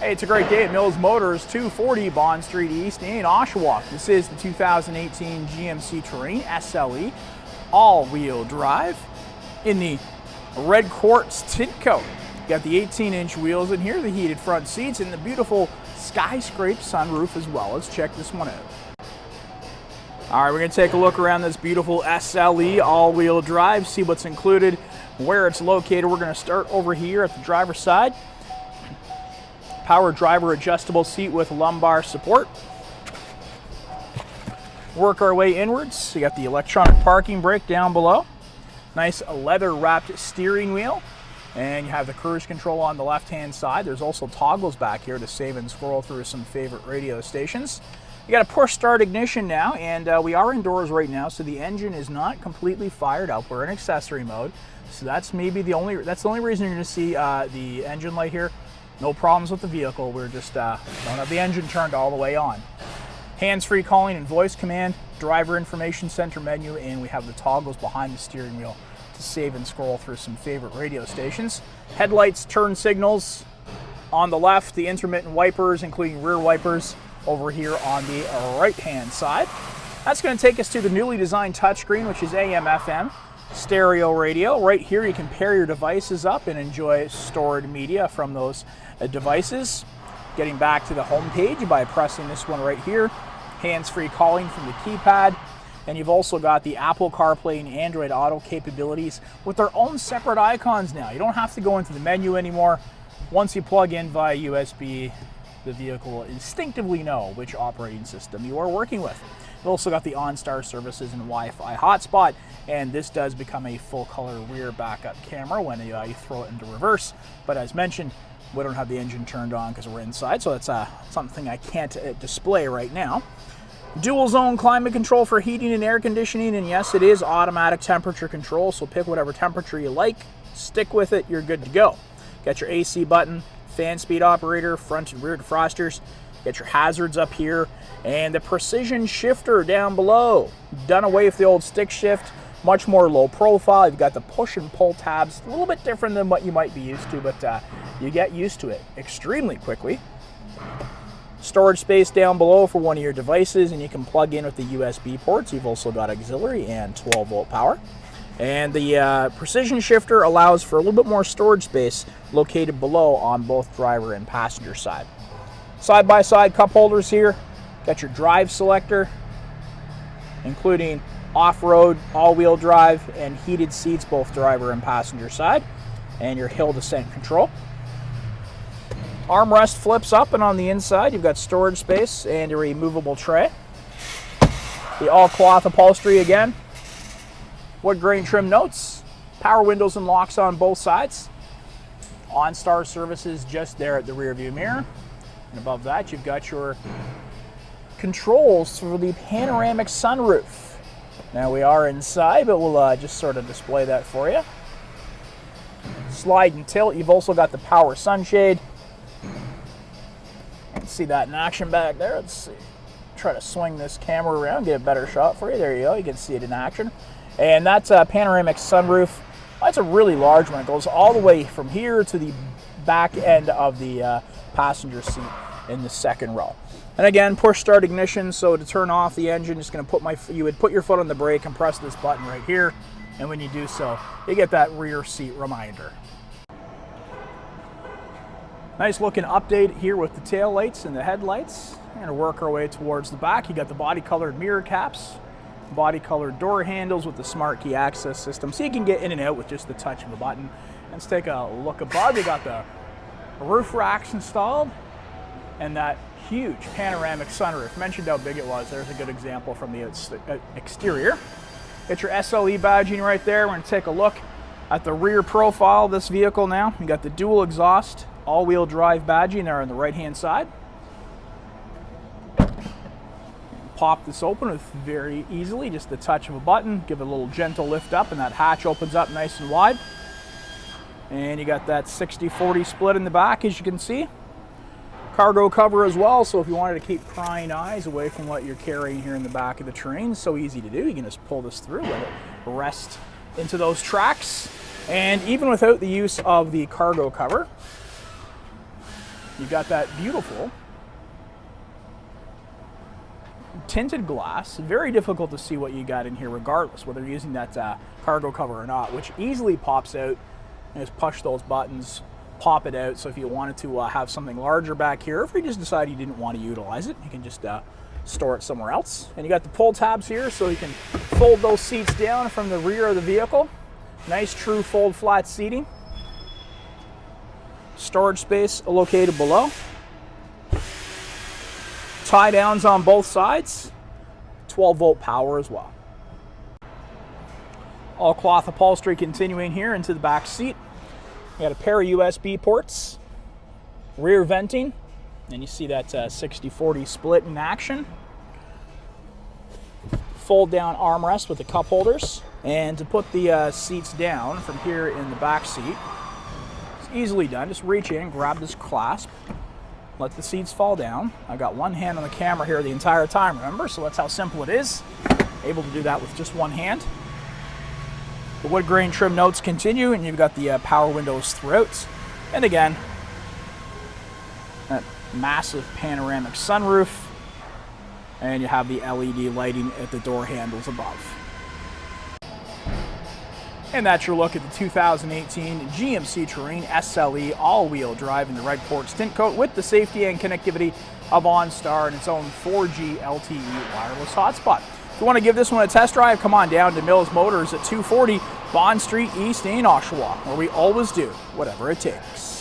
Hey, it's a great day at Mills Motors, 240 Bond Street East in Oshawa. This is the 2018 GMC Terrain SLE, all-wheel drive in the red quartz tint coat. Got the 18-inch wheels in here, the heated front seats, and the beautiful skyscraper sunroof as well. Let's check this one out. All right, we're going to take a look around this beautiful SLE all-wheel drive, see what's included, where it's located. We're going to start over here at the driver's side. Power driver adjustable seat with lumbar support. Work our way inwards. You got the electronic parking brake down below. Nice leather wrapped steering wheel. And you have the cruise control on the left hand side. There's also toggles back here to save and scroll through some favorite radio stations. You got a push start ignition now, and we are indoors right now, so the engine is not completely fired up. We're in accessory mode, so that's the only reason you're going to see the engine light here. No problems with the vehicle. We're just don't have the engine turned all the way on. Hands-free calling and voice command, driver information center menu, and we have the toggles behind the steering wheel to save and scroll through some favorite radio stations. Headlights, turn signals on the left, the intermittent wipers, including rear wipers, over here on the right-hand side. That's going to take us to the newly designed touchscreen, which is AM/FM. Stereo radio. Right here you can pair your devices up and enjoy stored media from those devices. Getting back to the home page by pressing this one right here. Hands-free calling from the keypad. And you've also got the Apple CarPlay and Android Auto capabilities with their own separate icons now. You don't have to go into the menu anymore. Once you plug in via USB, the vehicle will instinctively know which operating system you are working with. You've also got the OnStar services and Wi-Fi hotspot, and this does become a full-color rear backup camera when you throw it into reverse. But as mentioned, we don't have the engine turned on because we're inside, so that's something I can't display right now. Dual zone climate control for heating and air conditioning, and yes, it is automatic temperature control, so pick whatever temperature you like, stick with it, you're good to go. Got your AC button, fan speed operator, front and rear defrosters. Get your hazards up here, and the precision shifter down below. Done away with the old stick shift, much more low profile. You've got the push and pull tabs, a little bit different than what you might be used to, but you get used to it extremely quickly. Storage space down below for one of your devices, and you can plug in with the USB ports. You've also got auxiliary and 12-volt power. And the precision shifter allows for a little bit more storage space located below on both driver and passenger side. Side-by-side cup holders here. Got your drive selector, including off-road, all-wheel drive, and heated seats, both driver and passenger side, and your hill descent control. Armrest flips up, and on the inside you've got storage space and a removable tray. The all-cloth upholstery again. Wood grain trim notes. Power windows and locks on both sides. OnStar services just there at the rear view mirror. And above that, you've got your controls for the panoramic sunroof. Now we are inside, but we'll just sort of display that for you. Slide and tilt. You've also got the power sunshade. Let's see that in action back there. Let's see. Try to swing this camera around, get a better shot for you. There you go. You can see it in action. And that's a panoramic sunroof. That's a really large one. It goes all the way from here to the back end of the passenger seat in the second row. And again, push start ignition. So to turn off the engine, just going to you would put your foot on the brake and press this button right here. And when you do so, you get that rear seat reminder. Nice looking update here with the tail lights and the headlights. We're going to work our way towards the back. You got the body colored mirror caps, body colored door handles with the smart key access system, so you can get in and out with just the touch of a button. Let's take a look above. You got the roof racks installed and that huge panoramic sunroof. Mentioned how big it was. There's a good example from the exterior. Get your SLE badging right there. We're going to take a look at the rear profile of this vehicle now. You got the dual exhaust all-wheel drive badging there on the right hand side. Pop this open with very easily, just the touch of a button. Give it a little gentle lift up and that hatch opens up nice and wide. And you got that 60-40 split in the back, as you can see. Cargo cover as well, so if you wanted to keep prying eyes away from what you're carrying here in the back of the train, so easy to do. You can just pull this through, let it rest into those tracks. And even without the use of the cargo cover, You've got that beautiful tinted glass. Very difficult to see what you got in here regardless, whether you're using that cargo cover or not, which easily pops out. And just push those buttons, pop it out. So if you wanted to have something larger back here, if you just decide you didn't want to utilize it, you can just store it somewhere else. And you got the pull tabs here, so you can fold those seats down from the rear of the vehicle. Nice true fold flat seating. Storage space located below. Tie downs on both sides. 12-volt power as well. All cloth upholstery continuing here into the back seat. You got a pair of USB ports. Rear venting. And you see that 60-40 split in action. Fold down armrest with the cup holders. And to put the seats down from here in the back seat, it's easily done. Just reach in, grab this clasp, let the seats fall down. I've got one hand on the camera here the entire time, remember? So that's how simple it is. Able to do that with just one hand. The wood grain trim notes continue, and you've got the power windows throughout. And again, that massive panoramic sunroof. And you have the LED lighting at the door handles above. And that's your look at the 2018 GMC Terrain SLE all-wheel drive in the red quartz tint coat with the safety and connectivity of OnStar and its own 4G LTE wireless hotspot. If you want to give this one a test drive, come on down to Mills Motors at 240 Bond Street East in Oshawa, where we always do whatever it takes.